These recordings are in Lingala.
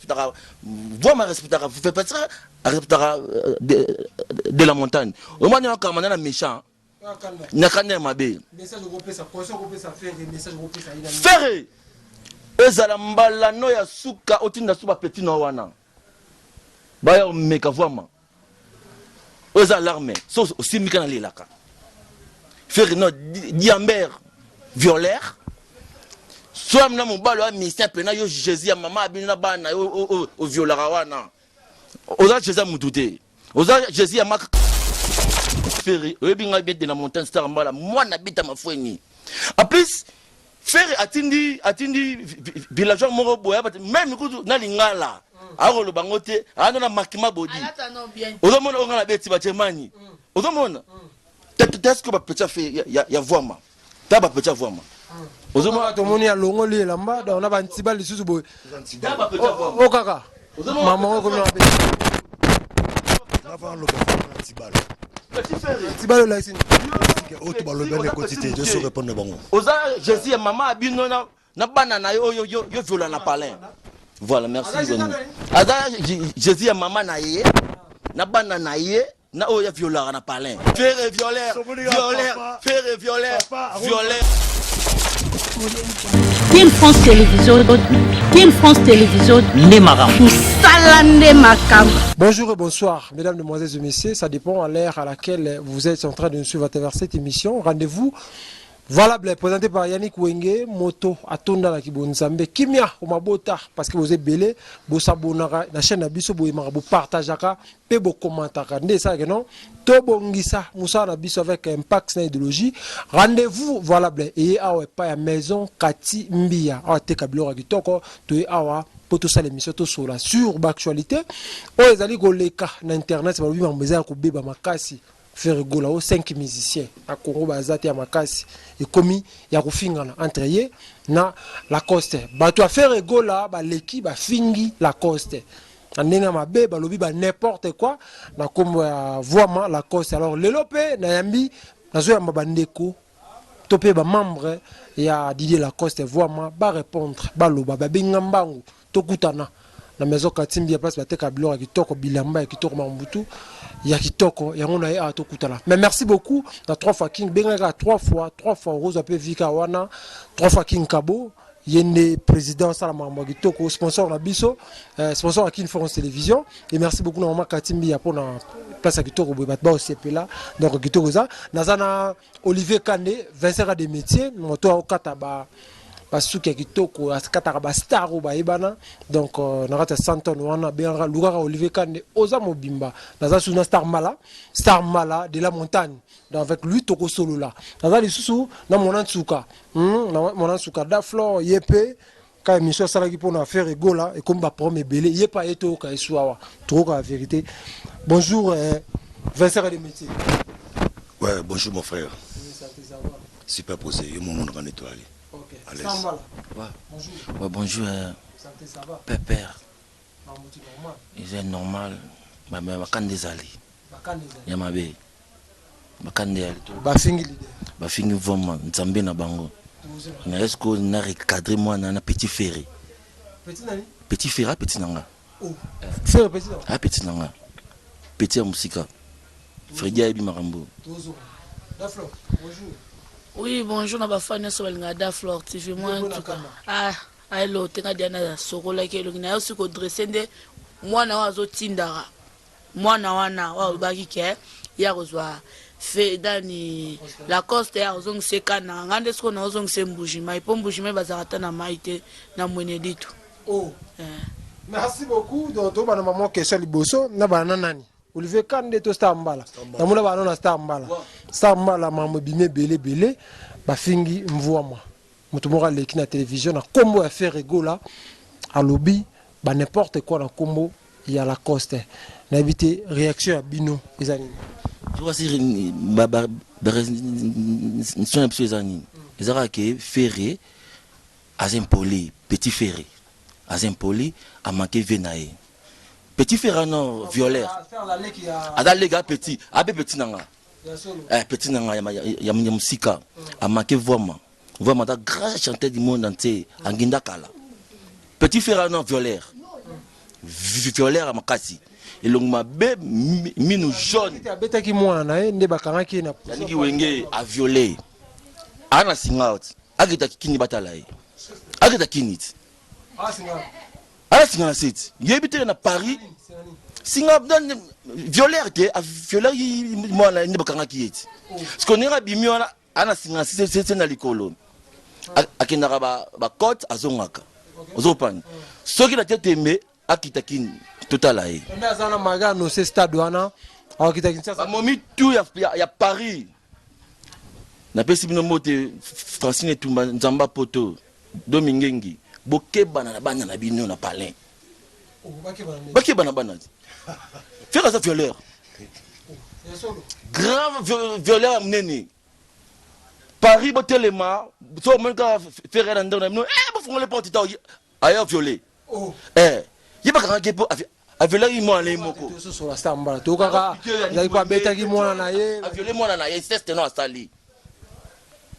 respectera vraiment respectera fait pas ça respectera de la montagne au moins quand on a méchant nakane mabe message au ça faire message au ça faire ezala mbala no ya suka otinda suba petit no wana ba yo meka vraiment oza l'armée so aussi mikana lelaka faire no diamber violaire soit na mobalo a ministère pena yo Jésus ya mama abina bana o violara wana oza Jésus mutute oza Jésus ya mak faire ebinga bien de la montagne star mbala mwana bita mafweni en plus faire atindi villageois moko boya même kutu na lingala akolo bangote ana na makima bodi ozomona ongala beti ba Germany ozomona est-ce que ba petit fait ya voima ta ba petit voima ozomona to moni ya longo li lamba da ona ba ntiba lisusu boy o kaka mama ko na be avant le ntibalo ntibalo la ici auto balo bene quantité je saurais répondre bango oza Jésus ya mama abino na bana na yo viola na palin voilà merci ada Jésus ya mama na ye na bana na ye na oya viola na palin faire violaire faire violaire Team France Télévision, Nemaram. Bonjour et bonsoir, mesdames, demoiselles et messieurs. Ça dépend à l'ère à laquelle vous êtes en train de nous suivre à travers cette émission. Rendez-vous valable présenté par Yannick Wenge, Moto, Atonda la Kibonzambe, Kimia, Omabota, parce que vous êtes belé, vous sabonara, la chaîne Abiso, vous partagez, vous commentez, ça, non? Tobongisa, Moussa Nabiso avec Impact na idéologie. Rendez-vous valable et à pas à maison, Kati Mbia, à Tekabilo Kitoko, tu es à pour tout ça l'émission sur la sur-actualité. Les alliés goleka na internet, c'est pas lui m'embêter à couper makasi. Faire rigola aux 5 musiciens à Congo bazate ya makasi et commis ya kufingana entre ye na Lacoste bato a faire rigola ba leki ba fingi Lacoste andenga mabe ba lobi ba n'importe quoi na kombo ya vraiment Lacoste alors lelope na yambi nazo ya mabandeko topé ba membre ya Didier Lacoste vraiment ba répondre ba loba ba benga mbangu tokutana na maison Katimbi ya place bateka bilora kitoko bilamba ya kitoko mambutu ya kitoko ya ngona ya tokutala mais merci beaucoup na 3 fois king benga 3 fois rose ape vika wana 3 fois king kabo yende président salama kitoko sponsor na biso sponsor à King France Télévision et merci beaucoup na mama Katimbi ya pona place ya kitoko boy batba aussi là donc kitoko za nazana Olivier Kane 20 ans de métier moto okata basuki ya kitoko askataka ba star ba ibana donc nakata Santon wana benga lugaka Olivier Kane oza mobimba naza suna star mala de la montagne donc avec lui toko solo là naza lisusu na monantsuka na monantsuka da flor yepe ka émission sala ki pona faire rigola et comme ba premier belé yepa eto ka eswawa trop la vérité bonjour Vincent de métier ouais bonjour mon frère super posé et mon monde en étoile. Okay. Ouais, bonjour. Santé, ça va? Pépère. Normal. Il est normal. Mais bakan des ali. Yamabe. Bakan des ali. Bafingi leader. Bafingi vraiment. Nzambe na bango. Na est-ce que na recadrer moi na petit ferré. Petit nani? Petit ferré petit nanga. Oh. Ferré petit nanga. Ah petit nanga. Petit musika. Fredi Abi Marambo. Tozo. Daflo. Bonjour. Oui, bonjour, na bafane so balinga da Flore TV moi en tout cas. Ah, hello, tenga diana sokola ke longina yo siko dressende mwana wazo tindara. Mwana wana wa baki ke ya kozwa fe dani Lacoste ya ozong sekana ngande siko na ozong sembuji mai pombuji mai bazarata na maite na mwene ditu. Oh. Merci beaucoup. Donc to bana maman question liboso na bana nani? Olivier Kande to star mbala na mona ba na star mbala mambo bimé belé ba fingi mvua moi mutu moko leki na télévision na kombo ya faire rigola à lobby ba n'importe quoi na kombo ya Lacoste na éviter réaction ya bino ezani tu vois si ba son ezani ezara ke ferré azempoli petit ferré azempoli a manqué venae. Petit ferrano violaire. Ada lega petit, abe petit nanga. Petit nanga ya musika. A manqué vraiment. Vraiment da grand chanteur du monde entier, Anginda Kala. Petit ferrano violaire. violeur makasi elongma be minu jaune abetaki mwana na ye nde bakangaki na yaniki wenge a violé ana singa akita kini batala ye akita kini ana singa na site yebite na Paris singa dan violeur te a violeur mwana nde bakangaki yeti parce que nera bimio ana singa c'est na likolo akendaka ba cote azongaka ozopana soki na tetembe akita kini totala ye ndazana magano ce stade wana akita kini sasa momi tout ya Paris na pesi bino mote Francine Tumba Nzamba Poto Domingengi bokebana na bana na bino na palin bakebana bana faire ça violeur grave violeur nene Paris botelema so monka faire na ndona no bofungole porte ta ayo violé yeba kanga kepo a violé mo ale moko so so la stamba to kaka ya ko beta ki mwana na ye a violé mwana na ye c'est non asali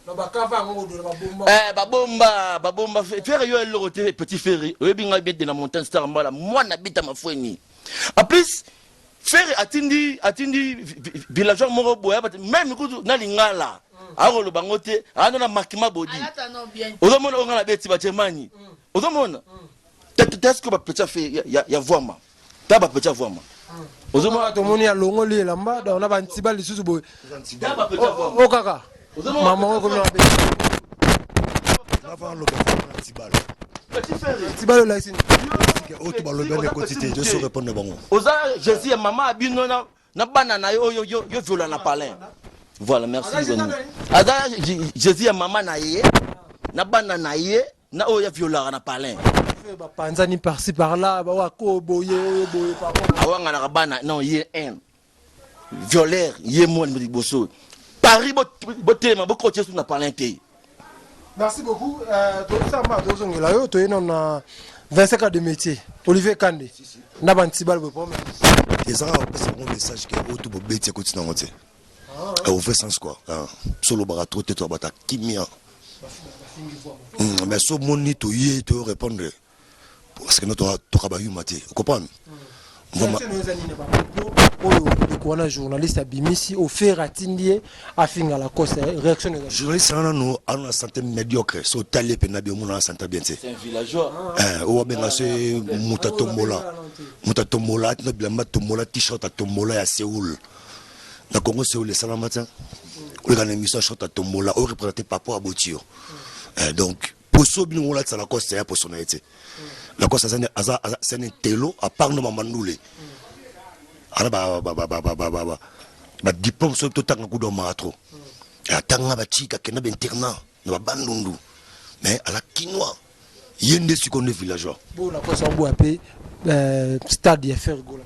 no bakava ngo do babomba faire yo le côté petit ferry oyebi nga bête de la montagne star mbala mwana bita mafweni en plus faire atindi villageois moko boya même kutu na lingala akolo bango te ana na makima body ozomona onga na beti ba Germany ozomona est-ce que ba petit fait ya voima ta ba petit voima ozomona to moni ya longo li elamba da ona ba ntiba lisusu boy ta ba petit voima o kaka maman ko na be avant le Tibalo. petit frère Tibalo la ici O to balo ben quantité je saurais répondre bango. oza Jésus maman abino na bana na yo viola na palin. Voilà, merci Zoni. Ada Jésus maman na ye na bana na ye na oya viola na palin. ba panzani par-ci par-là ba wa ko boye par awanga na bana non ye un violeur ye mon boso Paris botema bokotie sur na palin te. Merci beaucoup. Tosamba tozongela yo toyena na 25 ans de métier. Olivier Kande. Na bantibal bo problème. Les gens passent un message que o to bo beti continue ngote. Au vrai sens quoi. Solo bara trop te to bata kimia. Mais so moni to yé to répondre parce que notre to kabayu maté. Vous comprenez? On journaliste à Bimisi au fer à Tindie à finir la course réaction journaliste nous on a santé médiocre so talé penabi on a santé bien c'est un villageois o benga se mutatombola no blamba tombola t-shirt à tombola à Séoul na Congo Séoul les salamata o gana émission short à tombola o représenter papa à Botio donc pour so bien on la la course ya personnalité la course c'est un télo à part no mamandoulé ala ba diplôme so to tanga kudo matro atanga ba chika kena benterna na bandundu mais ala kinwa yende sikonde villageois bon la cosa bo apé stade ya faire gola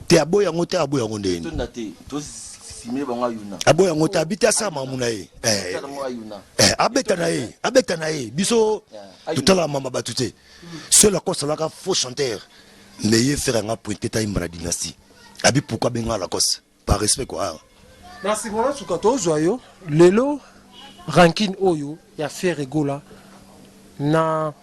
te aboya ngote aboya ngonde to ndate to simile bango yuna aboya ngote habita sama muna ye abeta na ye biso tutala mama batute seul la cosa la ka faux chanteur mais ye faire nga pointer ta imba dynastie abi pourquoi benga la cause par respect quoi. Merci mon sukato zoyo lelo ranking oyo ya faire gola na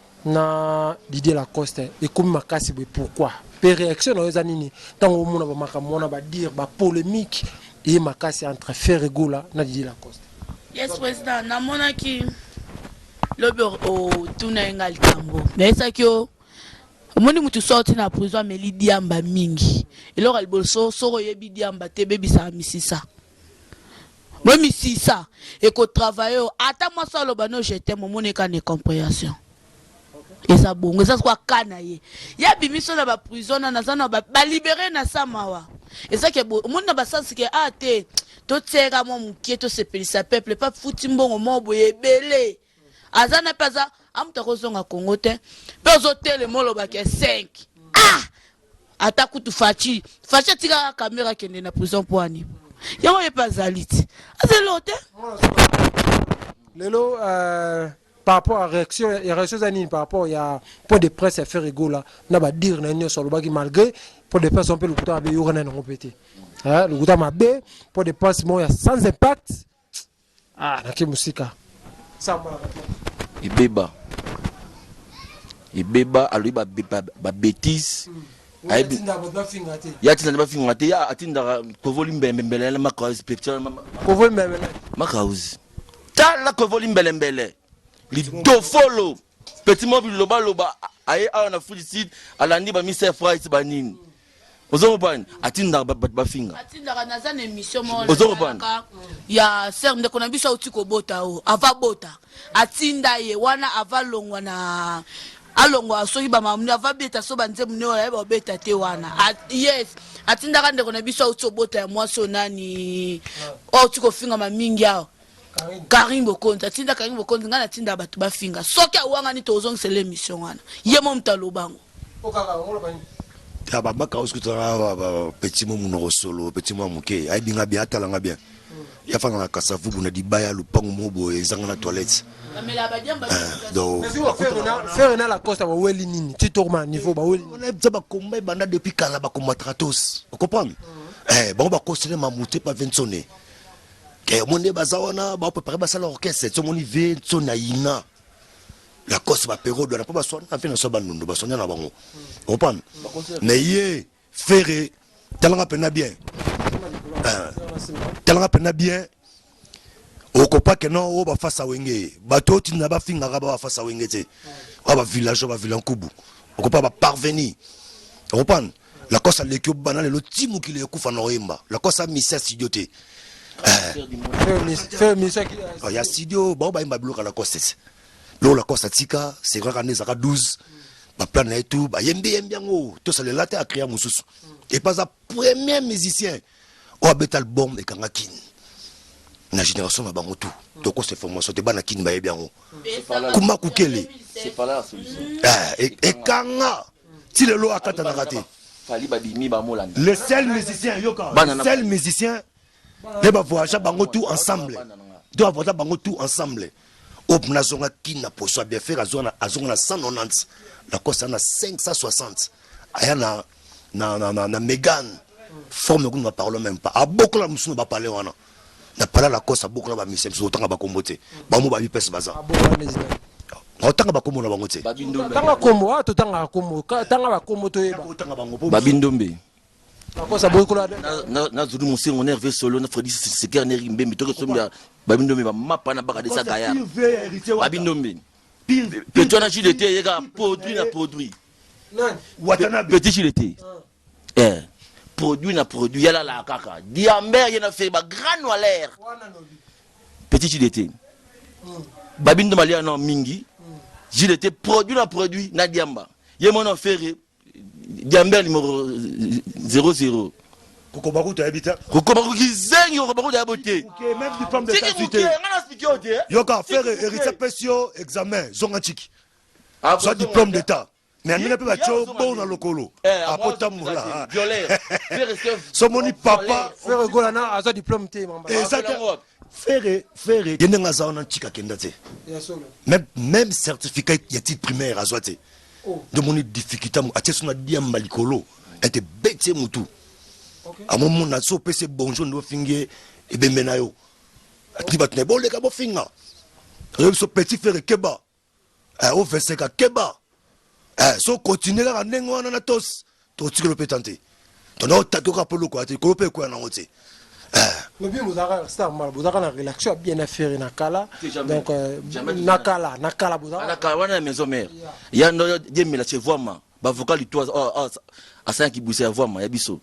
Didier Lacoste et comme makasi pourquoi per réaction na ezanini tango mona ba makamona ba dire ba polémique et makasi entre faire gola na Didier Lacoste. Yes président na mona ki lobo o tuna engal tambo mais ça que moni mutu sorti na prison mais li diamba mingi eloko albolso soko yebi diamba te bebisa misisa moi misisa et ko travailler ata moi solo bano j'étais mon moneka ne compréhension et ça bon ça quoi kanaye ya bimiso na ba prison na zana ba libérer na samawa et ça que mon na ba sens que ate to tseka mo mukieto sepelisa peuple pas futi mbongo mo boye belé azana paza amuta kozonga Congo te pezo tele molo ba ke 5 ata kutu fachi tika caméra kende na prison poani yango ye pas zaliti azelote lelo par rapport à réaction zanine par rapport ya point de presse à faire rigola na ba dire na nyo solo baki malgré pour des personnes peut le couteau abe yorana na ngopete le couteau mabe pour des presse mo ya sans impact na ki musika samba ibeba aluba ba bêtise ya tinda bafinga te ya atinda kovoli mbembele makauzi picture kovoli mbembele makauzi tala kovoli mbele lidofolo petit mobile loba aye awa na fulicide alandi ba mise fries banini ozobani atinda bafinga atinda naza na émission ozobani ya ser ndeko na biso uti kobota o ava bota atinda ye wana ava longwa na alongwa soki bamamuni ava beta so banze mune oyo ba beta te wana yes atinda ndeko na biso uti kobota ya mwasi nani o uti kofinga mamingi awo Karim Bokonzi atinda Karim Bokonzi ngana atinda batu bafinga soki awanga ni tozongisela émission wana ye mo mutalo bango okaka ngolo bani ya babaka osikuta petit mo munoko solo petit mo muke ay binga bien atalanga bien ya fanga na kasavubu na dibaya lupango mobo ezanga na toilette donc faire na la costa ba weli nini tu tourma niveau ba weli on a ba combat banda depuis kala ba combattre tous vous comprenez bon ba conseiller mamouté pas vensonné que monde bazawana ba préparer ba sala orchestre so moni ve tsona ina la coste ba période na pas ba soina fait na so ba nundu ba sonia na bango comprendre mais yé faire talanga pena bien talanga pena bien okopa que non o ba face wenge bato tina ba finga ba face wenge te ba village ba villankubu okopa ba parvenir comprendre la coste lekio banale lo timu ki le kufa na oyemba la coste missa idioté il y a studio ba ba imba bloka la coste lo la coste tika c'est vrai qu'on est à 12 ba plan et tout ba yembe yango to ça le laté a créer mususu et pas un premier musicien o bet album et kangakin na génération na bango tout to ko se formation te bana kin ba yebiango kuma kukele c'est pas la solution et kanga ti le lo akata na raté fali ba bimi ba molanda le seul musicien yoka le seul musicien les ba voyager bango tout ensemble doit voyager bango tout ensemble op na zonga kin na poso bien faire azona 190 la costa na 560 aya na Megan forme que nous ne parlons même pas a beaucoup la musu ba parler wana na parler la costa beaucoup la ba mission autant ba kombote ba mo ba bi pesa baza autant ba kombo na bango te tanga kombo to tanga kombo tanga ba kombo to yeba autant bango babindombe akosa beaucoup la na zulu musingo nerve solo na Freddy Seker nerimbe mitoke sombia babindombe ba mapa na baka desa gaya babindombe petit na JDT yega produit petit JDT produit na produit yala la kaka diamber yena fait ba grand noir petit JDT babindombe ali na mingi JDT produit na produit na diamba yemona faire diamber numéro 00 Kokobaku tu habites Kokobaku qui zengi Kokobaku d'habiter même du pomme de terre yoka faire héritier spéciaux examen zonganchiki soit diplôme d'état mais on n'a pas bacho bon dans le colo apota mola somoni papa faire golana aza diplôme té mamba faire yenga zaona chika kenda te même certificat yati primaire azwate de mon difficulté à tes son dia malikolo était bête mutu à mon mon a so pese bonjour no finge e bemena yo ati batne bolé ka bo finga so petit frère keba o verset ka keba so continuer la nengo wana na tos to tikelo petante to no takoka polo ko ati ko pe ko na ngote mais bien vous avez ça mal vous avez la relaxation bien à faire na kala donc nakala vous avez nakala wana maison mère ya no demela chez vraiment ba vocal du toi à 5 qui boussait vraiment ya biso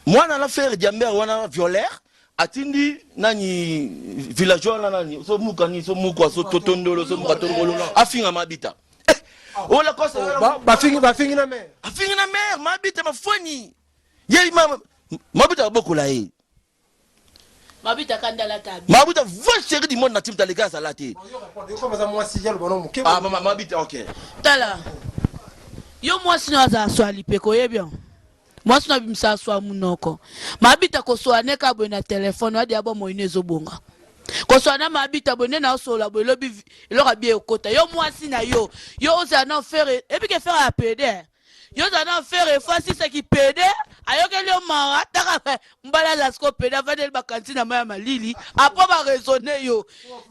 moi na la faire diamber wana violaire atindi nani villageois nani so mukani so mukwa so totondolo so mukatongolo afinga mabita oh la cause ba fingi na mer afinga na mer mabita mafoni ye mabita beaucoup là mabita kandala tabi mabita va chéri du monde na tim talega salate ah mabita OK tala yo mwasi na za swali peko yebyo mwasi na bimsa swa munoko mabita ko so aneka bo na telefone wadi abo moine ezobonga ko so na mabita bone na so la bo lobi elora bien okota yo mwasi na yo oza na faire et puis que faire à PD yo za na faire fois si ce qui PD ayokeli yo mawa ataka mbala la scope na vanel bakanti na maya malili apo ba raisonner yo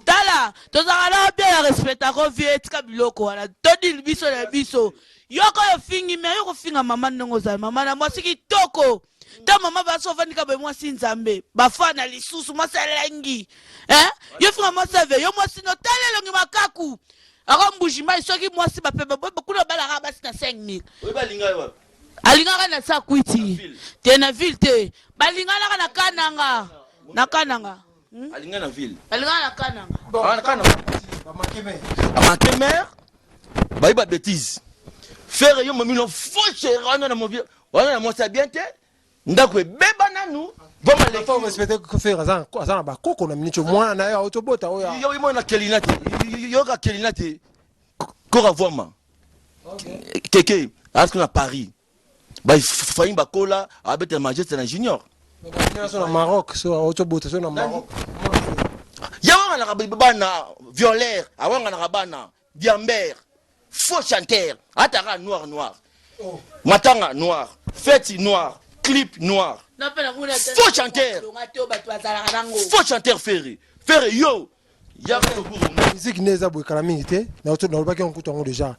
tala tozaka na bien ya respecta ko vie etika biloko wana todil biso na biso yoko yo fingi me yoko finga mama ndongo za mama na mwasi kitoko ta mama baso vanika be mwasi nzambe bafana lisusu mwasi alengi yo finga mwasi ave yo mwasi no talelongi makaku akombujima soki mwasi bapebe kuna balaka basi na 5000 oyi balinga yo alingaka na sa kwiti te na ville te balinganaka na kananga alinga na ville balingaka na kananga na kananga amakemer bayi ba bêtise faire yo momi no fauche wana na movie wana na mwasi bien te ndako ebeba nanu voma le faut respecter que faire ça na bakoko na minute mwana na yo autobota oya yo imona kelinate yo ka kelinate kora voma keke asko na Paris ba fayin bakola abete majesté na junior na Maroc so autobota so na Maroc yawa na bana violeur awanga na bana diamber faux chanteur ataka noir matanga noir fête noir clip noir faux chanteur ferré yo ya musique neza boy kala mingi te na auto na lobaki on kutango déjà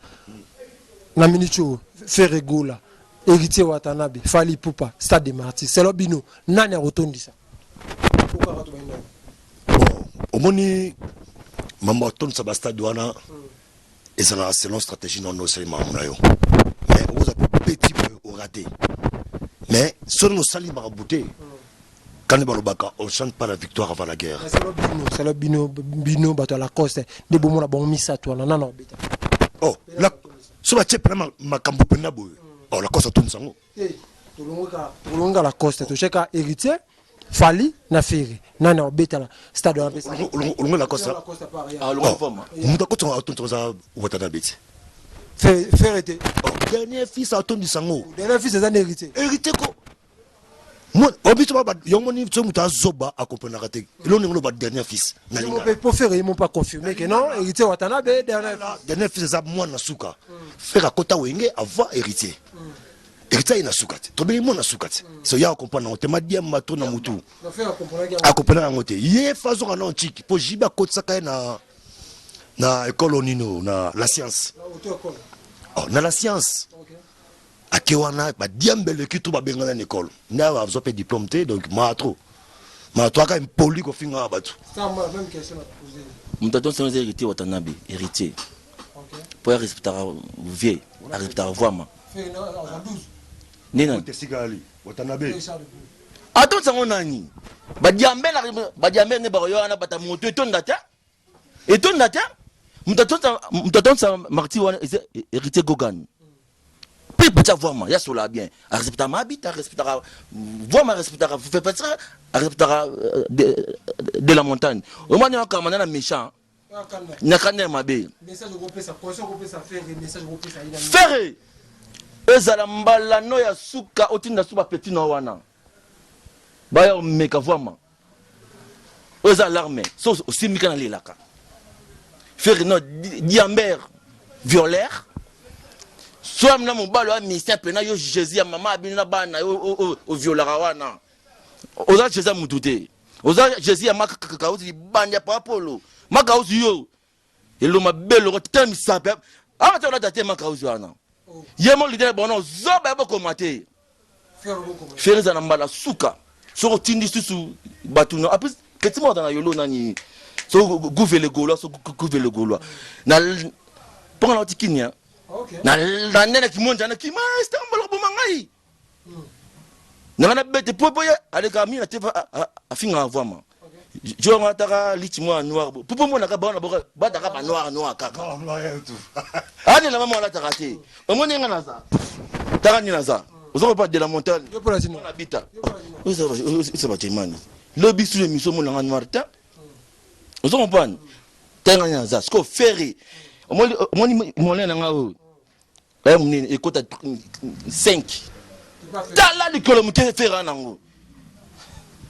na minicho ferré gola Héritier Watanabe Fally Ipupa Stade des Martyrs c'est lobino nani a rotondisa omoni mama ton sa stade wana et ça la selon stratégie non seulement na yo mais vous avez petit peu au raté mais sur nos sali marabouté quand on chante pas la victoire avant la guerre c'est le bino bato la coste de bomo la bon misa toi non beta oh la so ba chepe na makambo pena boy oh la coste tout sango tulonga la coste to cheka héritier Fally na Ferré nana obeta la stade de la pesa ulonga la coste ah ulonga forme muta ko tonga tonza Watanabe beti Ferré te dernier fils a tondi sango dernier fils c'est héritier ko moi obito ba yomoni tso muta zoba accompagner raté lo ningo ba dernier fils na linga pour Ferré ils m'ont pas confirmé que non héritier Watanabe dernier fils za moi na suka faire kota wenge avant héritier héritier ina suka te to be mo na suka te so ya accompagner te madia mato na mutu accompagner ngote ye fazo kana ontiki po jiba kotsaka na école nino na la science oh na la science akewana ba diambele kitu ba bengana na école na ba zo pe diplôme te donc matro ka impoli ko finga batu ça moi la même question à poser mutaton sans héritier Watanabe héritier pour respecter vieux respecter vraiment nina tesigali Watanabe aton sango nani ba diambele ne ba yo na bata moto etonda ta mutaton sa marti wana héritier Gogan puis peut vraiment ya cela bien respecter ma habit respecter vraiment respecter fait pas ça respecter de la montagne au moins on comme na méchant na kana mabe message groupe ça conscience groupe ça faire message groupe ça ina faire ezala mbala no ya suka otinda suba petit no wana ba ya meka vraiment oza l'armée so aussi mikana lelaka faire no diamber violeur soit na mobalo a ministère pena yo Jésus ya mama abina bana o violara wana oza Jésus mutute oza Jésus ya makaka uzi banya papolo makauzi yo elo mabelo ko tami sape ama tona tate makauzi wana yemo leader bono zoba boko mate faire za na mbala suka so tindi susu batuna apres ketimo dans yolo nani so gouver le gaulois na pona tikinia na nene kimonja na kimasta mbala bomangai na bete popo ya aleka mi na tefa afinga vraiment je ngata lichi moi noir popo mona ka bana boka bata ka noir kaka ani la maman la tarate omoni ngana za tarani na za ozo pas de la montagne on habite ça va timani le bisu le miso mona ngana noir ta ozo comprendre tenganya za sko ferry omoni mona nga o et écoute 5 tala likolo muke fera nango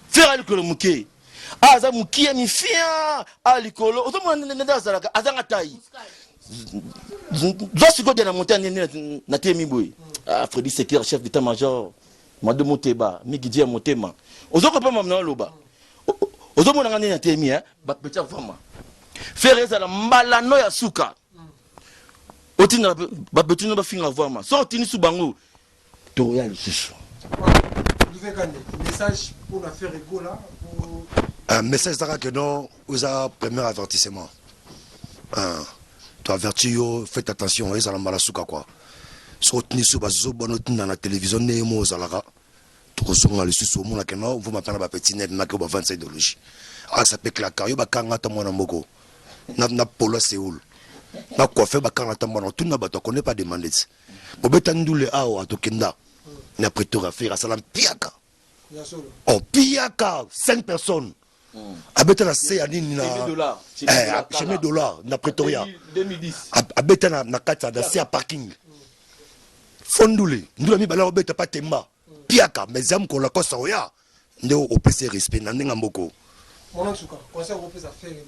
fera likolo muke aza mukie mi fia alikolo otomona nenda salaka azanga tai zosi ko de la montagne na temi boy Freddy Sekir chef d'état-major Mado Moteba, Migidie Motema. Ozoko pas mamna loba. Ozo mona ngani na temi ba petit vraiment. Faire ça la malano ya suka. Otina ba petit no ba finga vraiment. Sorti ni subango. To ya le susu. Message pour la faire ego là. Un message que non, vous avez premier avertissement. Tu avertis, faites attention, ils ont mal souka quoi. Sortez sur la télévision, némo zalaga. Tu reçois le sous mon akeno, vous m'appelez ma petite net, n'a que 25 idéologie. Ah, ça peut claquer, bah quand on mon amogo. N'a polo Séoul. N'a quoi faire, bah quand on mon tout n'a pas connaît pas demandé. Pour bétandou le ao à Tokenda. N'a prêté à faire à salam piaka. Oh, piaka, 5 personnes. Abeta na se anini na chemin dollar na Pretoria 2010 abeta na kata na se parking fondule ndula mi bala obeta pa temba piaka mezam ko la kosa oya ndio opese respect na ndenga mboko Mon suka conseil européen ça fait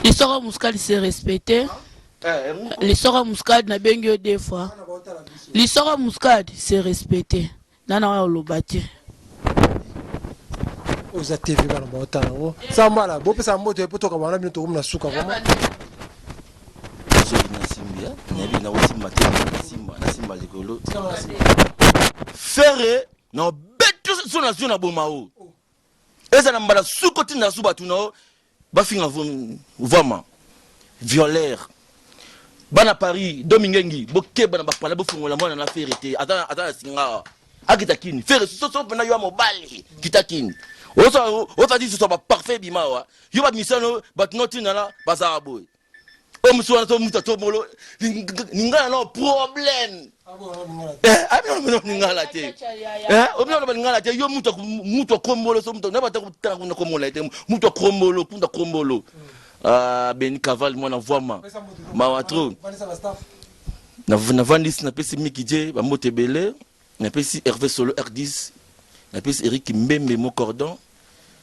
Les sorts muscades se respecter. Les sorts muscades na bengyo deux fois. Les sorts muscades se respecter. Nana wa lobati. Oza TV bana bota ngo sambala bope samboto epoto ka bana bino to na suka vraiment na simbia nyabi na osimba te na simba likolo faire na beto so na zona bomao eza na mbala suko tinda suba tuno ba finga vraiment violaire bana Paris domingengi boke bana ba pala bo fungola mwana na faire te ata singa akita kini faire so pena yo mobali kitakini Osa dit que ce soit parfait, bimawa. Yo ba mission ba noti na la bazabo. O musuwa to mutato molo ninga na problème. Non ninga te. O bien ba ninga te yo muto kombolo so muto na ba ta kuna komola te muto kombolo kunda kombolo. Ah ben caval moi na vraiment. Mawatro. Na vandis na pesi Mikidje ba motebele, na pesi Hervé Solo R10. Napesi Eric Mbembe mon cordon,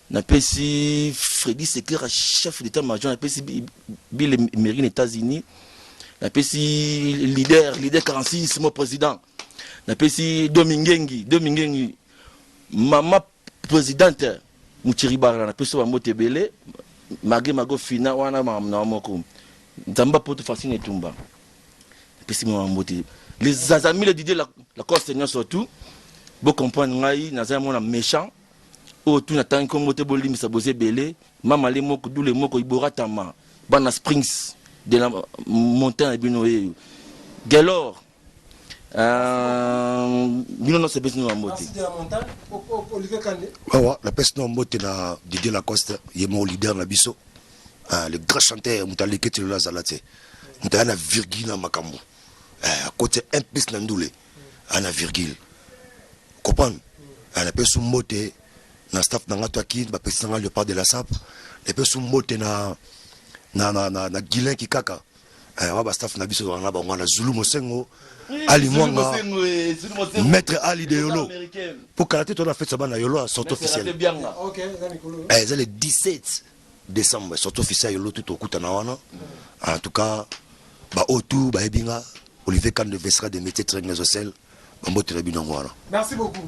napesi Freddy Sekera chef d'état-major, napesi Bill Emery des États-Unis, napesi leader 46 mon président, napesi Domingengi maman présidente Muchiribara, napesi wa motebele mago fina wana na moko nzamba poto fasine tumba, napesi mo moté les amis le Didier la Coste surtout. Bon comprendre ngai naza mona méchant o tu n'attends comme moté bolimisa bosé belé mama le moko dule moko iboratama bana springs de la montagne binoé galore bino no sebes no moté de la montagne Olivier Kandé la peste no moté na Didier Lacoste yemo leader na biso le grand chanteur mutalekete la zalate mutana virgule na makambo à côté un piste na ndule ana virgule comprendre la personne moté na staff na ngato akid ba personne le part de la sap les personnes moté na Guilin Kikaka wa ba staff na biso na ba ngana Zulu Mosengo Ali Mwanga maître Ali de Yolo pour karaté on a fait ça na Yolo sorte officiel OK c'est le 17 décembre sorte officiel Yolo tout au kuta na wana en tout cas ba otu ba ebinga Olivier Kandé vesera de métier très nésocel. Merci beaucoup.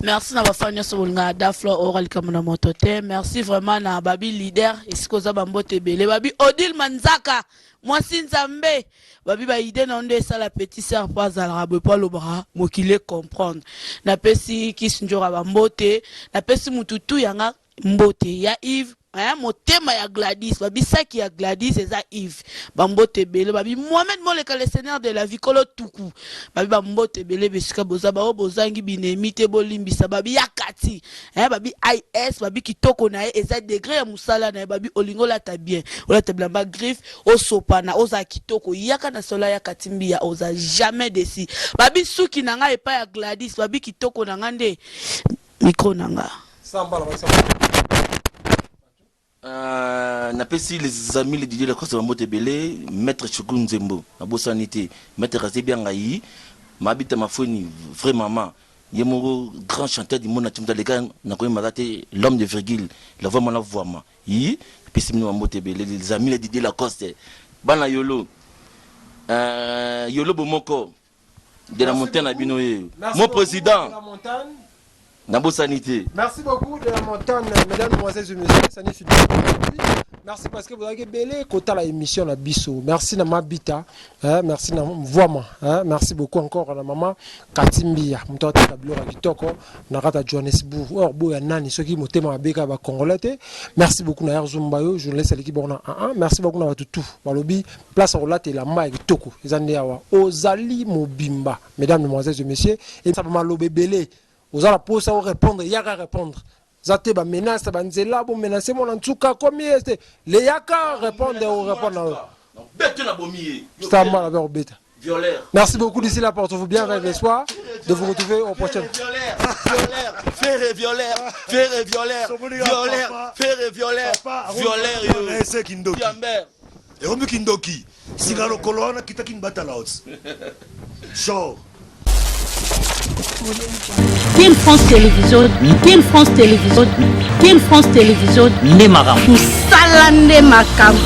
Merci na bafanya sobolnga daflo oral kamuna motote. Merci vraiment na babi leader isikoza bambote bele babi Odile Manzaka mwasi nzambe babi ba idée na nde sala petit sœur pas alarabe pas le bras mokile comprendre na pesi kisinjora bambote na pesi mututu yanga mbote ya Yves motema ya Gladys babi saki ya Gladys eza Yves bambote bele babi Mohamed Moleka le seigneur de la vie kolo tuku babi bambote bele besika boza ba bozangi binemite bolimbisa babi yakati babi IS babi kitoko na eza degré ya musala na babi olingo la ta bien ola ta blamba griffe osopana oza kitoko yaka na sola ya katimbi ya oza jamais desi babi suki nanga epa ya Gladys babi kitoko nanga nde micro nanga sambala napesi les amis les Didier Lacoste de Motebele maître Choukou Nzembo na bosanité maître Razebiangayi mabita mafoni vraiment yemo grand chanteur du monde natumda les gars na ko mazate l'homme de virgule la voix la voix ma yi pesi mino Motebele les amis les Didier Lacoste bana yolo yolo bomoko de la montagne à Binoé. Merci Mon beaucoup président, de la montagne. Nabo Sanité. Merci beaucoup de la montagne, mesdames, mesdemoiselles et messieurs. Ça n'est fini. Merci parce que vous avez belé côté la émission la biso. Merci na Mabita, merci na Voama, merci beaucoup encore na maman Katimbia. Mtoto tablo kitoko na kata Johannesburg. Or boya nani ceux qui motema beka ba congolais. Merci beaucoup na Zumbayo, je laisse l'équipe on a 1. Merci beaucoup na Batutu. Balobi place au latte la maille kitoko. Ezande awa Ozali Mobimba. Mesdames, mesdemoiselles et messieurs, et ça va malobe belé. Vous allez poser à répondre, il y a à répondre. Zate ba menace ba nzela bo menacer mon entouka comme est les yaka répondre ou répondre. Bête na bomier. Stamba la bête. Violaire. Merci beaucoup d'ici là, portez-vous bien, rêve le soir de vous retrouver au prochain. Violaire, faire violaire, faire violaire, violaire, faire violaire, violaire. C'est Kindoki. Et on Kindoki. Sigalo Colonna qui t'a qu'une bataille là. Show. Quelle France Télévision, Quelle France Télévision, Quelle France Télévision, Nemaram. Tout ça, Makam.